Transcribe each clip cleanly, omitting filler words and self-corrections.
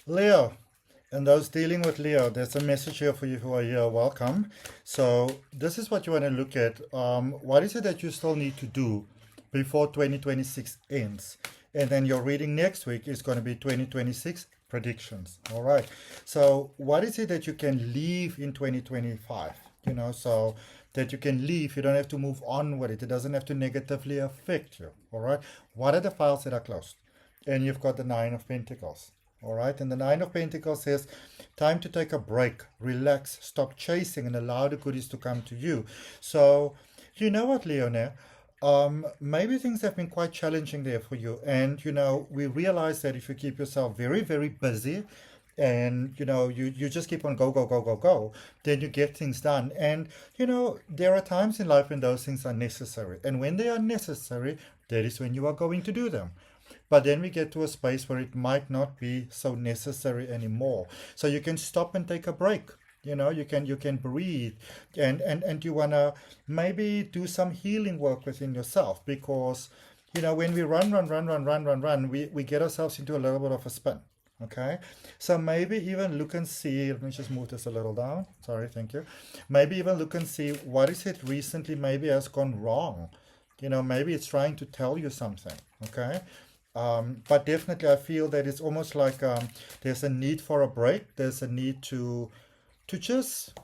Leo, and those dealing with Leo, there's a message here for you who are here. Welcome. So, this is what you want to look at. What is it that you still need to do before 2026 ends? And then your reading next week is going to be 2026 predictions. All right. So, what is it that you can leave in 2025? So that you can leave. You don't have to move on with it. It doesn't have to negatively affect you. All right. What are the files that are closed? And you've got the Nine of Pentacles. All right, and the Nine of Pentacles says, time to take a break, relax, stop chasing, and allow the goodies to come to you. So, you know what, Leonie? Maybe things have been quite challenging there for you. And, we realize that if you keep yourself very, very busy and, you just keep on go, go, go, go, go, then you get things done. And, there are times in life when those things are necessary. And when they are necessary, that is when you are going to do them. But then we get to a space where it might not be so necessary anymore. So you can stop and take a break. You can breathe, and you wanna maybe do some healing work within yourself, because when we run, we get ourselves into a little bit of a spin. Okay, so maybe even look and see. Let me just move this a little down. Sorry, thank you. Maybe even look and see what is it recently maybe has gone wrong. Maybe it's trying to tell you something. Okay, but definitely, I feel that it's almost like there's a need for a break. There's a need to just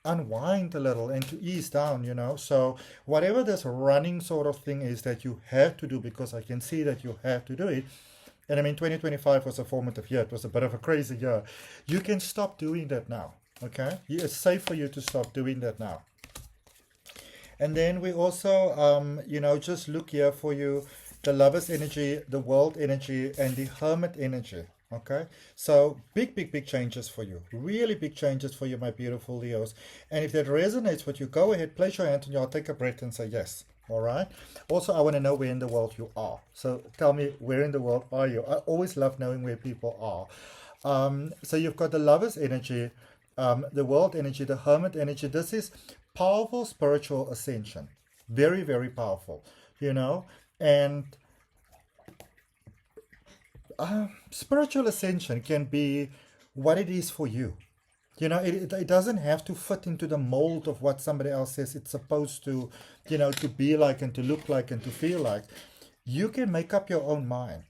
unwind a little and to ease down. So whatever this running sort of thing is that you have to do, because I can see that you have to do it. And I mean, 2025 was a formative year. It was a bit of a crazy year. You can stop doing that now. Okay, it's safe for you to stop doing that now. And then we also, just look here for you, the Lover's energy, the World energy, and the Hermit energy. Okay, so big, big, big changes for you. Really big changes for you, my beautiful Leos. And if that resonates with you, go ahead, place your hand on your heart, take a breath, and say yes. All right. Also, I want to know where in the world you are. So tell me, where in the world are you? I always love knowing where people are. So you've got the Lover's energy, the World energy, the Hermit energy. This is powerful spiritual ascension. Very, very powerful, and spiritual ascension can be what it is for you. It doesn't have to fit into the mold of what somebody else says it's supposed to be like and to look like and to feel like. You can make up your own mind,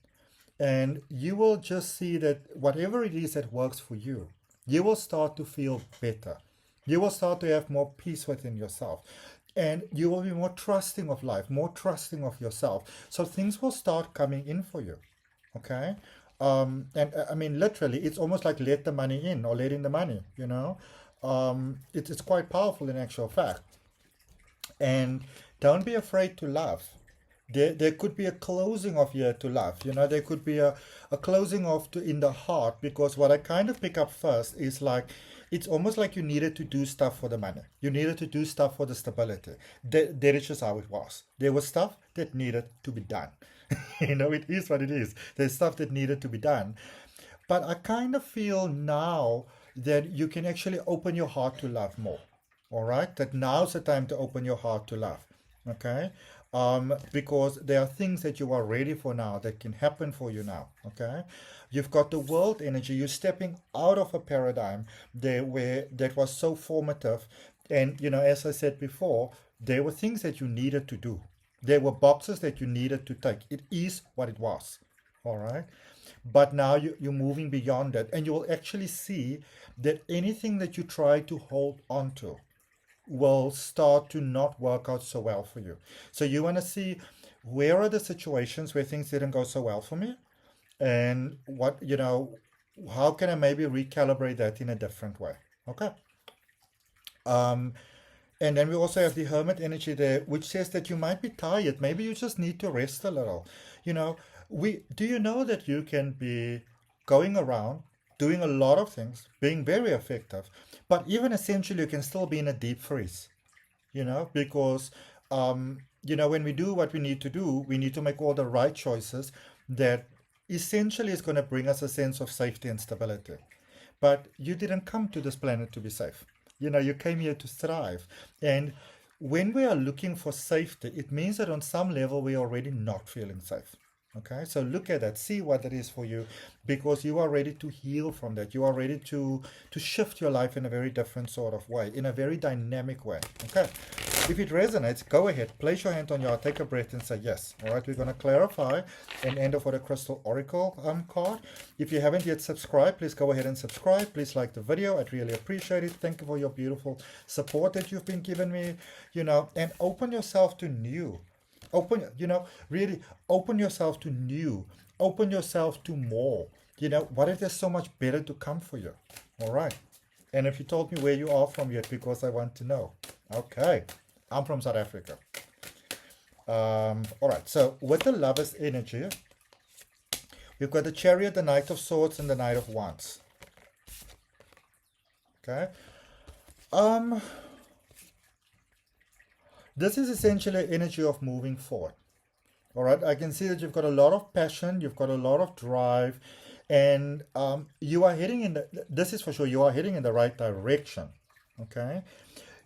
and you will just see that whatever it is that works for you, you will start to feel better. You will start to have more peace within yourself. And you will be more trusting of life, more trusting of yourself. So things will start coming in for you. Okay? And I mean, literally, it's almost like let the money in or letting the money. It's quite powerful in actual fact. And don't be afraid to love. There could be a closing of here to love. There could be a closing off to in the heart, because what I kind of pick up first is like it's almost like you needed to do stuff for the money. You needed to do stuff for the stability. That is just how it was. There was stuff that needed to be done. It is what it is. There's stuff that needed to be done. But I kind of feel now that you can actually open your heart to love more. All right? That now's the time to open your heart to love. Okay? Because there are things that you are ready for now that can happen for you now. Okay? You've got the World energy. You're stepping out of a paradigm there where that was so formative. And, as I said before, there were things that you needed to do. There were boxes that you needed to take. It is what it was. All right. But now you're moving beyond that. And you will actually see that anything that you try to hold on to will start to not work out so well for you. So you want to see where are the situations where things didn't go so well for me, and how can I maybe recalibrate that in a different way. Okay. Um, and then we also have the Hermit energy there, which says that you might be tired. Maybe you just need to rest a little. You know, we do you know that you can be going around doing a lot of things, being very effective, but even essentially you can still be in a deep freeze. Because when we do what we need to do, we need to make all the right choices that essentially is going to bring us a sense of safety and stability. But you didn't come to this planet to be safe. You came here to thrive. And when we are looking for safety, it means that on some level we are already not feeling safe. Okay, so look at that, see what it is for you, because you are ready to heal from that. You are ready to shift your life in a very different sort of way, in a very dynamic way. Okay, if it resonates, go ahead, place your hand on your heart, take a breath and say yes. All right, we're going to clarify and end off with a crystal oracle card. If you haven't yet subscribed, please go ahead and subscribe. Please like the video, I'd really appreciate it. Thank you for your beautiful support that you've been giving me, and open yourself to new. Really open yourself to new, open yourself to more. What if there's so much better to come for you? All right. And if you told me where you are from yet, because I want to know. Okay. I'm from South Africa. All right. So with the Lover's energy, we've got the Chariot, the Knight of Swords, and the Knight of Wands. Okay. This is essentially energy of moving forward. All right, I can see that you've got a lot of passion, you've got a lot of drive, and you are heading this is for sure, you are heading in the right direction. Okay,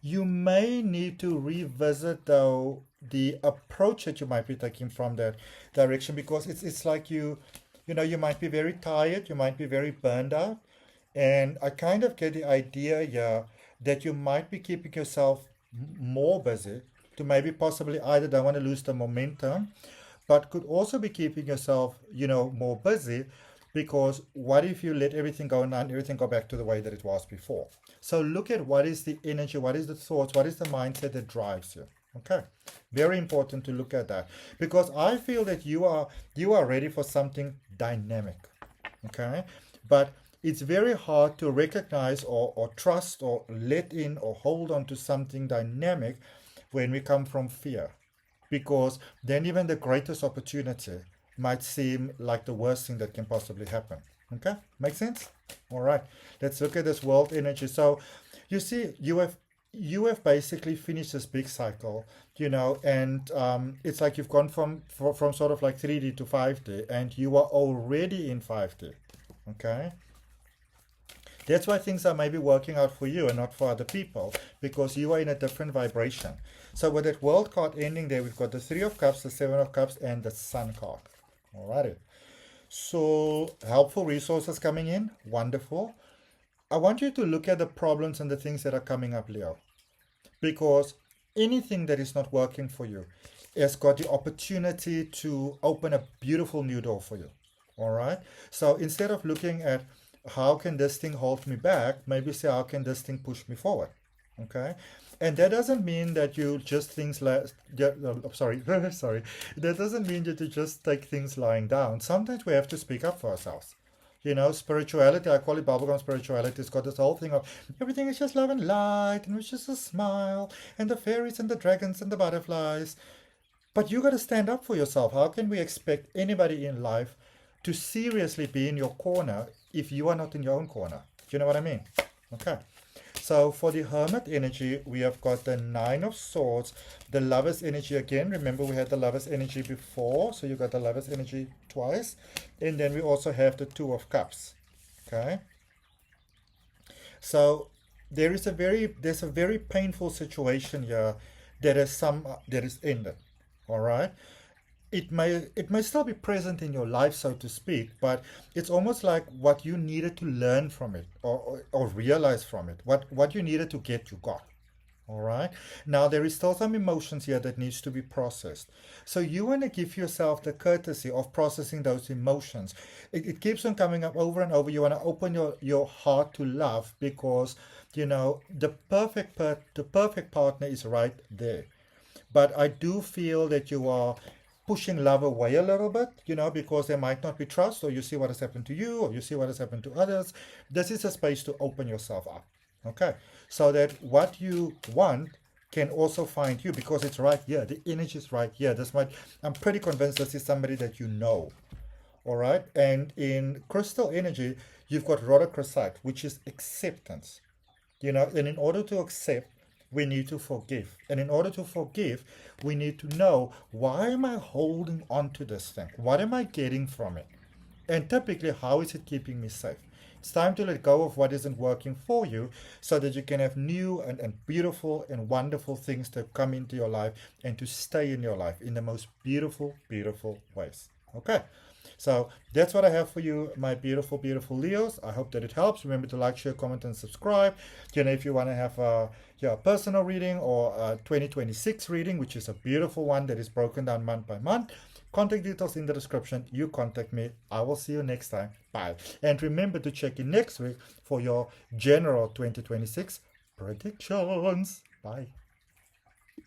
you may need to revisit, though, the approach that you might be taking from that direction, because it's like you might be very tired, you might be very burned out, and I kind of get the idea here that you might be keeping yourself more busy, to maybe possibly either don't want to lose the momentum, but could also be keeping yourself, more busy, because what if you let everything go and everything go back to the way that it was before? So look at what is the energy, what is the thoughts, what is the mindset that drives you. Okay, very important to look at that, because I feel that you are ready for something dynamic. Okay, but it's very hard to recognize or trust or let in or hold on to something dynamic when we come from fear, because then even the greatest opportunity might seem like the worst thing that can possibly happen. Okay, make sense? All right, let's look at this world energy. So you see, you have basically finished this big cycle, and it's like you've gone from sort of like 3D to 5D, and you are already in 5D. Okay, that's why things are maybe working out for you and not for other people, because you are in a different vibration. So with that world card ending there, we've got the Three of Cups, the Seven of Cups, and the Sun card. Alrighty. So helpful resources coming in. Wonderful. I want you to look at the problems and the things that are coming up, Leo, because anything that is not working for you has got the opportunity to open a beautiful new door for you. All right. So instead of looking at how can this thing hold me back, maybe say how can this thing push me forward. Okay, and that doesn't mean that you just things like sorry sorry, that doesn't mean that you just take things lying down. Sometimes we have to speak up for ourselves. Spirituality, I call it bubblegum spirituality. It's got this whole thing of everything is just love and light, and it's just a smile, and the fairies and the dragons and the butterflies. But you got to stand up for yourself. How can we expect anybody in life to seriously be in your corner if you are not in your own corner? Do you know what I mean? Okay. So for the Hermit energy, we have got the Nine of Swords, the Lover's energy again. Remember, we had the Lover's energy before, so you got the Lover's energy twice. And then we also have the Two of Cups. Okay. So there's a very painful situation here that is ended. All right. It may still be present in your life, so to speak, but it's almost like what you needed to learn from it, or realize from it. What you needed to get, you got. All right. Now there is still some emotions here that needs to be processed. So you want to give yourself the courtesy of processing those emotions. It keeps on coming up over and over. You want to open your heart to love, because the perfect partner is right there. But I do feel that you are pushing love away a little bit, because there might not be trust, or you see what has happened to you, or you see what has happened to others. This is a space to open yourself up, okay? So that what you want can also find you, because it's right here. The energy is right here. I'm pretty convinced this is somebody that you know, all right? And in crystal energy, you've got rhodochrosite, which is acceptance, and in order to accept, we need to forgive. And in order to forgive, we need to know, why am I holding on to this thing? What am I getting from it? And typically, how is it keeping me safe? It's time to let go of what isn't working for you, so that you can have new and beautiful and wonderful things to come into your life and to stay in your life in the most beautiful, beautiful ways. Okay, so that's what I have for you, my beautiful, beautiful Leos. I hope that it helps. Remember to like, share, comment, and subscribe. If you want to have a personal reading or a 2026 reading, which is a beautiful one that is broken down month by month, contact details in the description. You contact me. I will see you next time. Bye. And remember to check in next week for your general 2026 predictions. Bye.